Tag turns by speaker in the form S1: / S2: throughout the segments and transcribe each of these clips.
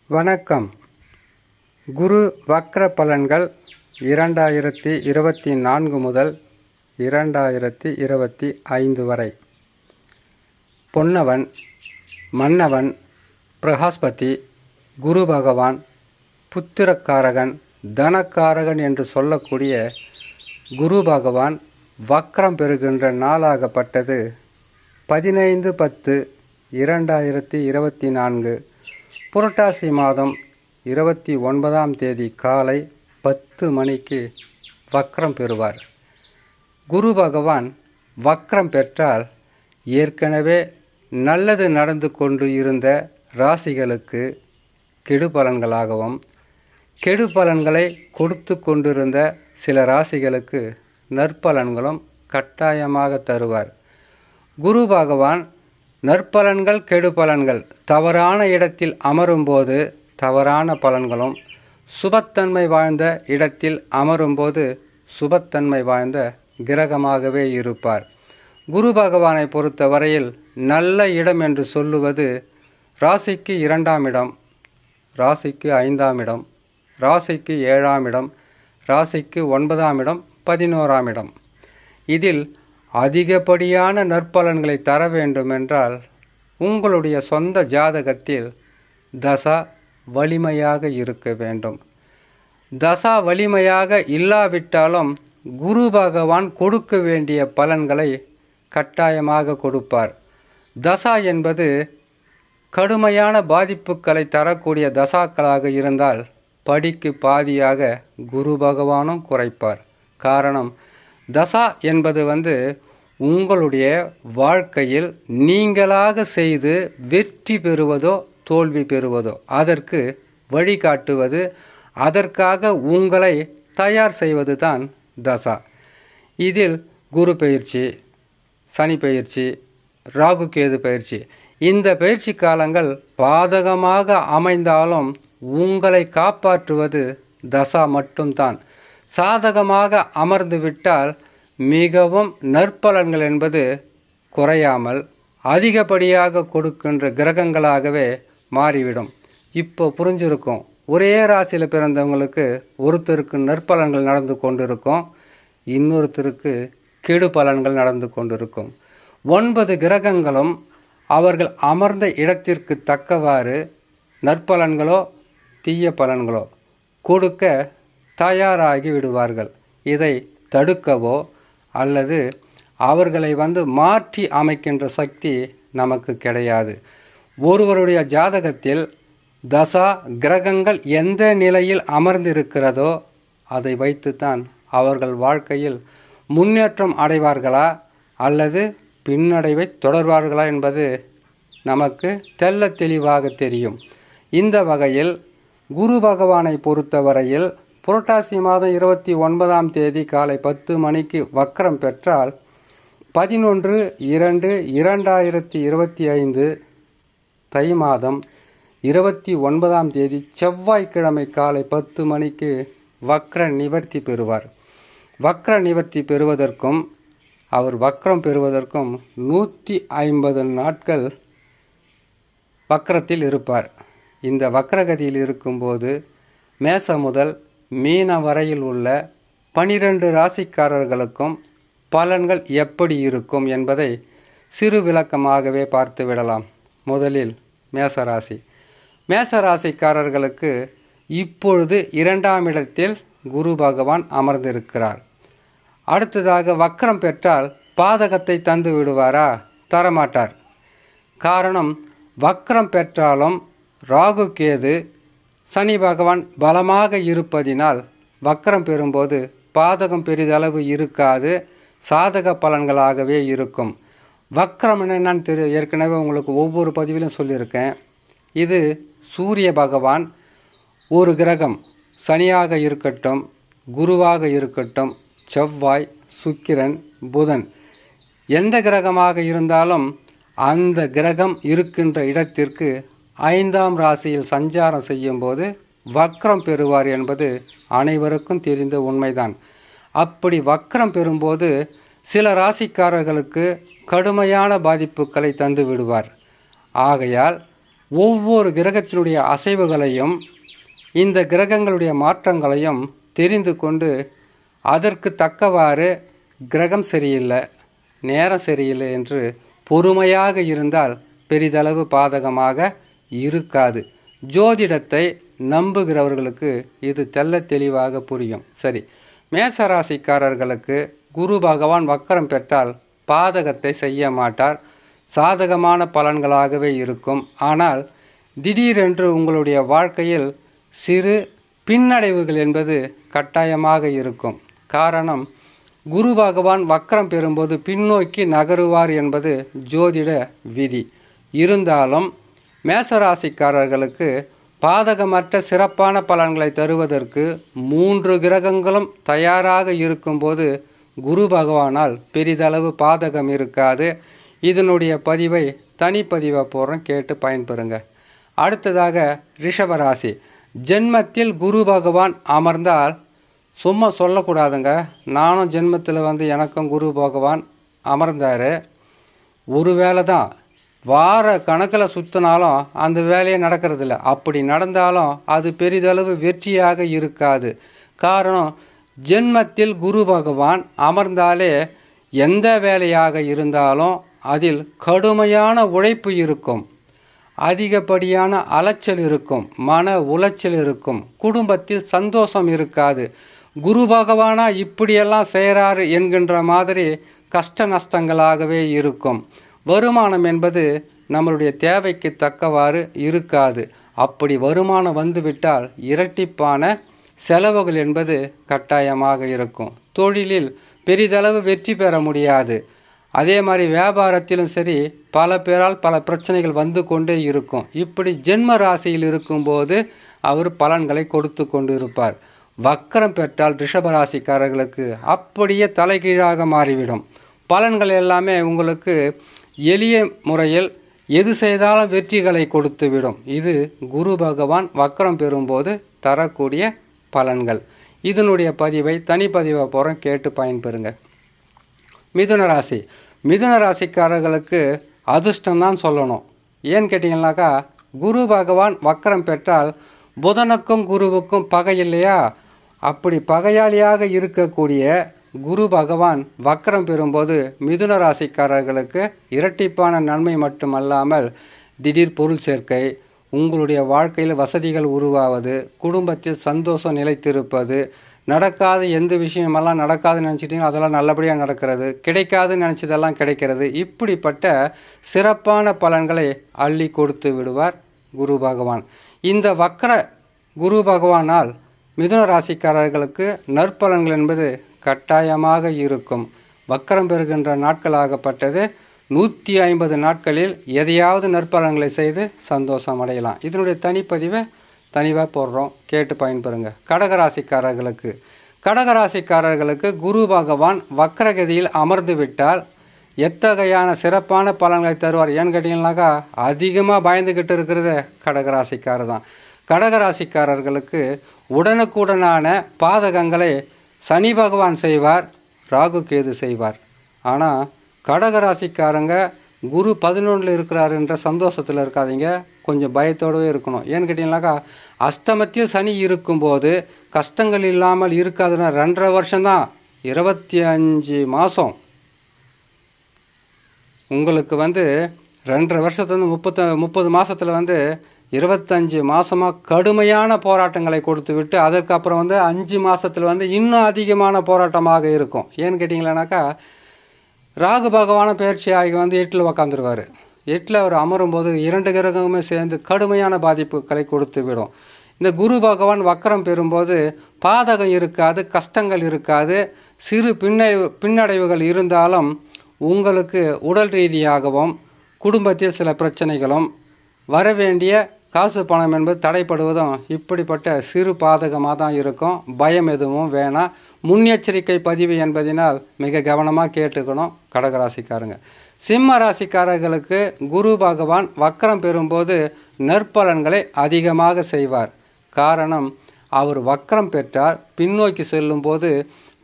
S1: வணக்கம். குரு வக்ர பலன்கள் 2024 முதல் 2025 வரை. பொன்னவன், மன்னவன், பிரகாஸ்பதி, குரு பகவான், புத்திரக்காரகன், தனக்காரகன் என்று சொல்லக்கூடிய குரு பகவான் வக்ரம் பெறுகின்ற நாளாகப்பட்டது 15/10/2024 புரட்டாசி மாதம் 29ஆம் தேதி காலை 10 மணிக்கு வக்ரம் பெறுவார். குரு பகவான் வக்ரம் பெற்றால் ஏற்கனவே நல்லது நடந்து கொண்டு இருந்த ராசிகளுக்கு கெடு பலன்களாகவும், கெடு பலன்களை கொடுத்து கொண்டிருந்த சில ராசிகளுக்கு நற்பலன்களும் கட்டாயமாக தருவார். குரு பகவான் நற்பலன்கள், கெடு பலன்கள் தவறான இடத்தில் அமரும்போது தவறான பலன்களும், சுபத்தன்மை வாழ்ந்த இடத்தில் அமரும்போது சுபத்தன்மை வாழ்ந்த கிரகமாகவே இருப்பார். குரு பகவானை பொறுத்த வரையில் நல்ல இடம் என்று சொல்லுவது ராசிக்கு 2ஆம் இடம், ராசிக்கு 5ஆம் இடம், ராசிக்கு 7ஆம் இடம், ராசிக்கு 9ஆம் இடம், 11ஆம் இடம். இதில் அதிகப்படியான நற்பலன்களை தர வேண்டுமென்றால் உங்களுடைய சொந்த ஜாதகத்தில் தசா வலிமையாக இருக்க வேண்டும். தசா வலிமையாக இல்லாவிட்டாலும் குரு பகவான் கொடுக்க வேண்டிய பலன்களை கட்டாயமாக கொடுப்பார். தசா என்பது கடுமையான பாதிப்புகளை தரக்கூடிய தசாக்களாக இருந்தால் படிக்கு பாதியாக குரு பகவானும் குறைப்பார். காரணம், தசா என்பது உங்களுடைய வாழ்க்கையில் நீங்களாக செய்து வெற்றி பெறுவதோ தோல்வி பெறுவதோ அதற்கு வழிகாட்டுவது, அதற்காக உங்களை தயார் செய்வது தான் தசா. இதில் குரு பயிற்சி, சனி பயிற்சி, ராகு கேது பயிற்சி, இந்த பயிற்சி காலங்கள் பாதகமாக அமைந்தாலும் உங்களை காப்பாற்றுவது தசா மட்டும்தான். சாதகமாக அமர்ந்து விட்டால் மிகவும் நற்பலன்கள் என்பது குறையாமல் அதிகப்படியாக கொடுக்கின்ற கிரகங்களாகவே மாறிவிடும். இப்போ புரிஞ்சிருக்கும், ஒரே ராசியில் பிறந்தவங்களுக்கு ஒருத்தருக்கு நற்பலன்கள் நடந்து கொண்டிருக்கும், இன்னொருத்தருக்கு கெடு பலன்கள் நடந்து கொண்டிருக்கும். 9 கிரகங்களும் அவர்கள் அமர்ந்த இடத்திற்கு தக்கவாறு நற்பலன்களோ தீய பலன்களோ கொடுக்க தயாராகி விடுவார்கள். இதை தடுக்கவோ அல்லது அவர்களை மாற்றி அமைக்கின்ற சக்தி நமக்கு கிடையாது. ஒருவருடைய ஜாதகத்தில் தசா கிரகங்கள் எந்த நிலையில் அமர்ந்திருக்கிறதோ அதை வைத்துத்தான் அவர்கள் வாழ்க்கையில் முன்னேற்றம் அடைவார்களா அல்லது பின்னடைவை தொடர்வார்களா என்பது நமக்கு தெள்ள தெளிவாக தெரியும். இந்த வகையில் குரு பகவானை பொறுத்தவரையில் புரட்டாசி மாதம் 29ஆம் தேதி காலை 10 மணிக்கு வக்ரம் பெற்றால் 11/2/2025 தை மாதம் 29ஆம் தேதி செவ்வாய்க்கிழமை காலை 10 மணிக்கு வக்ர நிவர்த்தி பெறுவார். வக்ர நிவர்த்தி பெறுவதற்கும் அவர் வக்ரம் பெறுவதற்கும் 150 நாட்கள் வக்ரத்தில் இருப்பார். இந்த வக்ரகதியில் இருக்கும்போது மேச முதல் மீன வரையில் உள்ள 12 ராசிக்காரர்களுக்கும் பலன்கள் எப்படி இருக்கும் என்பதை சிறு விளக்கமாகவே பார்த்து விடலாம். முதலில் மேசராசி. மேசராசிக்காரர்களுக்கு இப்பொழுது 2ஆம் இடத்தில் குரு பகவான் அமர்ந்திருக்கிறார். அடுத்ததாக வக்ரம் பெற்றால் பாதகத்தை தந்து விடுவாரா? தரமாட்டார். காரணம், வக்ரம் பெற்றாலும் ராகு கேது சனி பகவான் பலமாக இருப்பதினால் வக்ரம் பெறும்போது பாதகம் பெரிதளவு இருக்காது, சாதக பலன்களாகவே இருக்கும். வக்ரம் என்னன்னு ஏற்கனவே உங்களுக்கு ஒவ்வொரு பதிவிலும் சொல்லியிருக்கேன். இது சூரிய பகவான் ஒரு கிரகம், சனியாக இருக்கட்டும், குருவாக இருக்கட்டும், செவ்வாய், சுக்கிரன், புதன், எந்த கிரகமாக இருந்தாலும் அந்த கிரகம் இருக்கின்ற இடத்திற்கு 5ஆம் ராசியில் சஞ்சாரம் செய்யும்போது வக்ரம் பெறுவார் என்பது அனைவருக்கும் தெரிந்த உண்மைதான். அப்படி வக்ரம் பெறும்போது சில ராசிக்காரர்களுக்கு கடுமையான பாதிப்புகளை தந்து விடுவார். ஆகையால் ஒவ்வொரு கிரகத்தினுடைய அசைவுகளையும் இந்த கிரகங்களுடைய மாற்றங்களையும் தெரிந்து கொண்டு அதற்கு தக்கவாறு கிரகம் சரியில்லை, நேரம் சரியில்லை என்று பொறுமையாக இருந்தால் பெரிதளவு பாதகமாக இருக்காது. ஜோதிடத்தை நம்புகிறவர்களுக்கு இது தெள்ள தெளிவாக புரியும். சரி, மேசராசிக்காரர்களுக்கு குரு பகவான் வக்கரம் பெற்றால் பாதகத்தை செய்ய மாட்டார், சாதகமான பலன்களாகவே இருக்கும். ஆனால் திடீரென்று உங்களுடைய வாழ்க்கையில் சிறு பின்னடைவுகள் என்பது கட்டாயமாக இருக்கும். காரணம், குரு பகவான் வக்கரம் பெறும்போது பின்னோக்கி நகருவார் என்பது ஜோதிட விதி. இருந்தாலும் மேசராசிக்காரர்களுக்கு பாதகமற்ற சிறப்பான பலன்களை தருவதற்கு 3 கிரகங்களும் தயாராக இருக்கும்போது குரு பகவானால் பெரிதளவு பாதகம் இருக்காது. இதனுடைய பதிவை தனிப்பதிவை போடுறோம், கேட்டு பயன்பெறுங்க. அடுத்ததாக ரிஷபராசி. ஜென்மத்தில் குரு பகவான் அமர்ந்தால் சும்மா சொல்லக்கூடாதுங்க. நானும் ஜென்மத்தில் எனக்கும் குரு பகவான் அமர்ந்தார். ஒரு வேளை தான், வார கணக்கில் சுற்றினாலும் அந்த வேலையே நடக்கிறதில்ல. அப்படி நடந்தாலும் அது பெரிதளவு வெற்றியாக இருக்காது. காரணம், ஜென்மத்தில் குரு பகவான் அமர்ந்தாலே எந்த வேலையாக இருந்தாலும் அதில் கடுமையான உழைப்பு இருக்கும், அதிகப்படியான அலைச்சல் இருக்கும், மன உளைச்சல் இருக்கும், குடும்பத்தில் சந்தோஷம் இருக்காது. குரு பகவானா இப்படியெல்லாம் செய்கிறாரு என்கின்ற மாதிரி கஷ்ட நஷ்டங்களாகவே இருக்கும். வருமானம் என்பது நம்மளுடைய தேவைக்கு தக்கவாறு இருக்காது. அப்படி வருமானம் வந்துவிட்டால் இரட்டிப்பான செலவுகள் என்பது கட்டாயமாக இருக்கும். தொழிலில் பெரிதளவு வெற்றி பெற முடியாது. அதே மாதிரி வியாபாரத்திலும் சரி, பல பேரால் பல பிரச்சனைகள் வந்து கொண்டே இருக்கும். இப்படி ஜென்ம ராசியில் இருக்கும்போது அவர் பலன்களை கொடுத்து கொண்டு இருப்பார். வக்கரம் பெற்றால் ரிஷபராசிக்காரர்களுக்கு அப்படியே தலைகீழாக மாறிவிடும். பலன்கள் எல்லாமே உங்களுக்கு எளிய முறையில் எது செய்தாலும் வெற்றிகளை கொடுத்துவிடும். இது குரு பகவான் வக்கரம் பெறும்போது தரக்கூடிய பலன்கள். இதனுடைய பதிவை தனிப்பதிவை போகிறோம், கேட்டு பயன்பெறுங்க. மிதுன ராசி. மிதுன ராசிக்காரர்களுக்கு அதிர்ஷ்டம்தான் சொல்லணும். ஏன்னு கேட்டிங்கன்னாக்கா, குரு பகவான் வக்கரம் பெற்றால் புதனுக்கும் குருவுக்கும் பகை இல்லையா? அப்படி பகையாளியாக இருக்கக்கூடிய குரு பகவான் வக்கரம் பெறும்போது மிதுன ராசிக்காரர்களுக்கு இரட்டிப்பான நன்மை மட்டுமல்லாமல் திடீர் பொருள் சேர்க்கை, உங்களுடைய வாழ்க்கையில் வசதிகள் உருவாவது, குடும்பத்தில் சந்தோஷம் நிலைத்திருப்பது, நடக்காத எந்த விஷயமெல்லாம் நடக்காதுன்னு நினச்சிட்டிங்களோ அதெல்லாம் நல்லபடியாக நடக்கிறது, கிடைக்காதுன்னு நினச்சதெல்லாம் கிடைக்கிறது. இப்படிப்பட்ட சிறப்பான பலன்களை அள்ளி கொடுத்து விடுவார் குரு பகவான். இந்த வக்கர குரு பகவானால் மிதுன ராசிக்காரர்களுக்கு நற்பலன்கள் என்பது கட்டாயமாக இருக்கும். வக்கரம் பெறுகின்ற நாட்களாகப்பட்டது 150 நாட்களில் எதையாவது நற்பலன்களை செய்து சந்தோஷம் அடையலாம். இதனுடைய தனிப்பதிவை தனிவாக போடுறோம், கேட்டு பயன்பெறுங்க. கடகராசிக்காரர்களுக்கு குரு பகவான் வக்கரகதியில் அமர்ந்து விட்டால் எத்தகையான சிறப்பான பலன்களை தருவார்? ஏன்னு கேட்டிங்கன்னாக்கா, அதிகமாக பயந்துக்கிட்டு இருக்கிறது கடகராசிக்காரர் தான். கடகராசிக்காரர்களுக்கு உடனுக்குடனான பாதகங்களை சனி பகவான் செய்வார், ராகு கேது செய்வார். ஆனால் கடகராசிக்காரங்க குரு 11 இருக்கிறாருன்ற சந்தோஷத்தில் இருக்காதீங்க, கொஞ்சம் பயத்தோடவே இருக்கணும். ஏன்னு கேட்டிங்கனாக்கா, அஷ்டமத்தில் சனி இருக்கும்போது கஷ்டங்கள் இல்லாமல் இருக்காதுன்னா 2.5 வருஷம்தான், 25 மாதம் உங்களுக்கு 2.5 வருஷத்துல 30 மாதத்தில் 25 மாதமாக கடுமையான போராட்டங்களை கொடுத்து விட்டு அதற்கப்புறம் 5 மாதத்தில் இன்னும் அதிகமான போராட்டமாக இருக்கும். ஏன்னு கேட்டிங்களானாக்கா, ராகு பகவான பயிற்சி ஆகி 8ல் உக்காந்துருவார். 8ல் அவர் அமரும்போது 2 கிரகங்களுமே சேர்ந்து கடுமையான பாதிப்புகளை கொடுத்து விடும். இந்த குரு பகவான் வக்கரம் பெறும்போது பாதகம் இருக்காது, கஷ்டங்கள் இருக்காது. சிறு பின்னடைவுகள் இருந்தாலும் உங்களுக்கு உடல் ரீதியாகவும் குடும்பத்தில் சில பிரச்சனைகளும் வரவேண்டிய காசு பணம் என்பது தடைப்படுவதும் இப்படிப்பட்ட சிறு பாதகமாக தான் இருக்கும். பயம் எதுவும் வேணாம். முன்னெச்சரிக்கை பதிவு என்பதனால் மிக கவனமாக கேட்டுக்கணும் கடகராசிக்காரங்க. சிம்ம ராசிக்காரர்களுக்கு குரு பகவான் வக்கரம் பெறும்போது நற்பலன்களை அதிகமாக செய்வார். காரணம், அவர் வக்கரம் பெற்றால் பின்னோக்கி செல்லும்போது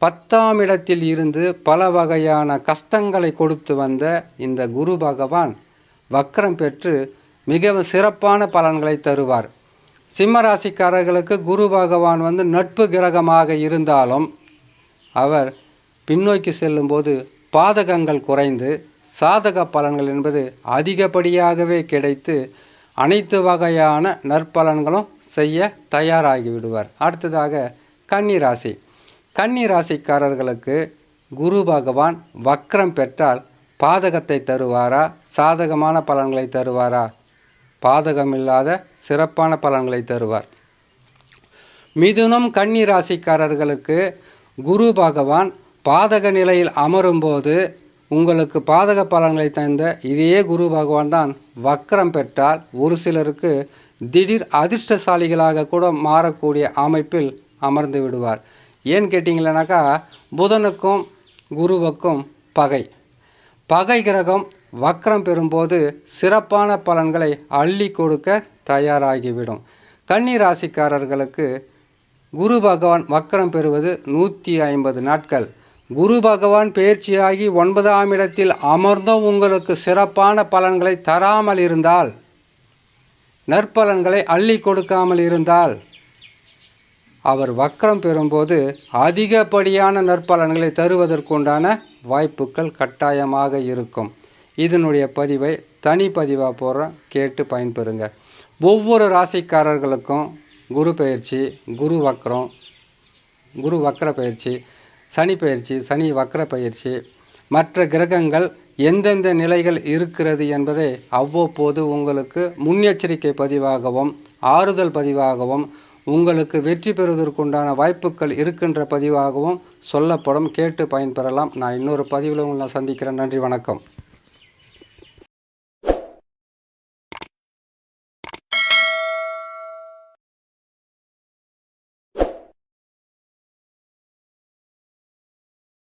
S1: 10ஆம் இடத்தில் இருந்து பல வகையான கஷ்டங்களை கொடுத்து வந்த இந்த குரு பகவான் வக்கரம் பெற்று மிகவும் சிறப்பான பலன்களை தருவார். சிம்ம ராசிக்காரர்களுக்கு குரு பகவான் நட்பு கிரகமாக இருந்தாலும் அவர் பின்னோக்கி செல்லும்போது பாதகங்கள் குறைந்து சாதக பலன்கள் என்பது அதிகப்படியாகவே கிடைத்து அனைத்து வகையான நற்பலன்களும் செய்ய தயாராகி விடுவார். அடுத்ததாக கன்னிராசி. கன்னிராசிக்காரர்களுக்கு குரு பகவான் வக்ரம் பெற்றால் பாதகத்தை தருவாரா, சாதகமான பலன்களை தருவாரா? பாதகமில்லாத சிறப்பான பலன்களை தருவார். மிதுனம் கன்னிராசிக்காரர்களுக்கு குரு பகவான் பாதக நிலையில் அமரும்போது உங்களுக்கு பாதக பலன்களை தந்த இதே குரு பகவான் தான் வக்ரம் பெற்றால் ஒரு சிலருக்கு திடீர் அதிர்ஷ்டசாலிகளாக கூட மாறக்கூடிய அமைப்பில் அமர்ந்து விடுவார். ஏன்னு கேட்டிங்களேனாக்கா, புதனுக்கும் குருவுக்கும் பகை கிரகம் வக்ரம் பெறும்போது சிறப்பான பலன்களை அள்ளி கொடுக்க தயாராகிவிடும். கன்னி ராசிக்காரர்களுக்கு குரு பகவான் வக்ரம் பெறுவது 150 நாட்கள். குரு பகவான் பெயர்ச்சியாகி 9ஆம் இடத்தில் அமர்ந்தும் உங்களுக்கு சிறப்பான பலன்களை தராமல் இருந்தால், நற்பலன்களை அள்ளி கொடுக்காமல் இருந்தால், அவர் வக்ரம் பெறும்போது அதிகப்படியான நற்பலன்களை தருவதற்குண்டான வாய்ப்புகள் கட்டாயமாக இருக்கும். இதனுடைய பதிவை தனிப்பதிவாக போடுறோம், கேட்டு பயன்பெறுங்க. ஒவ்வொரு ராசிக்காரர்களுக்கும் குரு பெயர்ச்சி, குரு வக்ர பயிற்சி, சனி பயிற்சி, சனி வக்ர பயிற்சி, மற்ற கிரகங்கள் எந்தெந்த நிலைகள் இருக்கிறது என்பதை அவ்வப்போது உங்களுக்கு முன்னெச்சரிக்கை பதிவாகவும் ஆறுதல் பதிவாகவும் உங்களுக்கு வெற்றி பெறுவதற்குண்டான வாய்ப்புகள் இருக்கின்ற பதிவாகவும் சொல்லப்படும். கேட்டு பயன்பெறலாம். நான் இன்னொரு பதிவில் உங்களை சந்திக்கிறேன். நன்றி, வணக்கம்.